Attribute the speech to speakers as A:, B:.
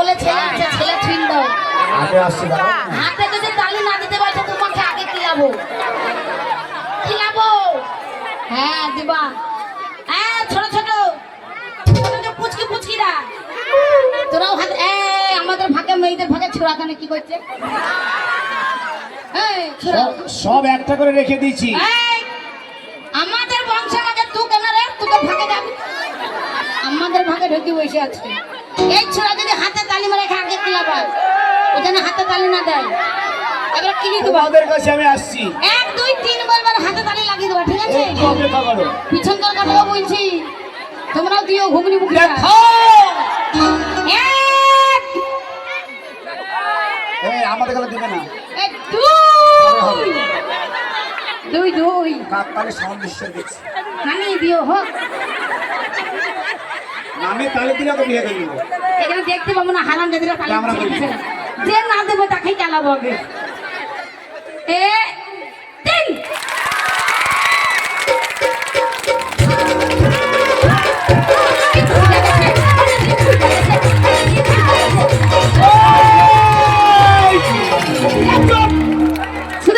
A: বলে ছেলে আছে, ছেলে ছিন দাও।
B: হাতে আসছে দাঁড়াও।
A: হাতে যদি তালি না দিতে পারছো তোমাকে আগে খিলাবো। খিলাবো, হ্যাঁ দিবা। হ্যাঁ ছোট ছোট ছোট পুচকি পুচকিরা তোরাও হাত। আমাদের ভাগে মেয়েদের ভাগে ছোড়া কানে কি করছে?
B: সব একটা করে রেখে দিয়েছি।
A: আমাদের বংশের আগে তুই কেন রে? তুই তো ভাগে যাবি। আমাদের ভাগে ঢুকি বসে আছে। এই ছোড়া যদি হাতে তালি মারে আগে খিলাবা, ওখানে হাতে তালি না দেয় এবার কি লিখবো?
B: তোমাদের কাছে আমি আসছি।
A: 1 2 3 বলবার হাতে তালি লাগিয়ে দেবা, ঠিক আছে?
B: একটু অপেক্ষা করো।
A: পিছন তোর কথাও বলছি, তোমরাও দিও ঘুগনি মুখে।
B: দেখো আমাদের গেলে দিবে না।
A: দুই দুই
B: কাকতালে সামনে দিচ্ছি।
A: আমি দিও হোক।
B: আমি তালে দিলে তো বিয়ে করে দেবো।
A: এখানে দেখতে পাবো না হারাম জাতিরা তালি
B: আমরা
A: দিচ্ছে। যে না দেবো তাকেই চালাবো আগে।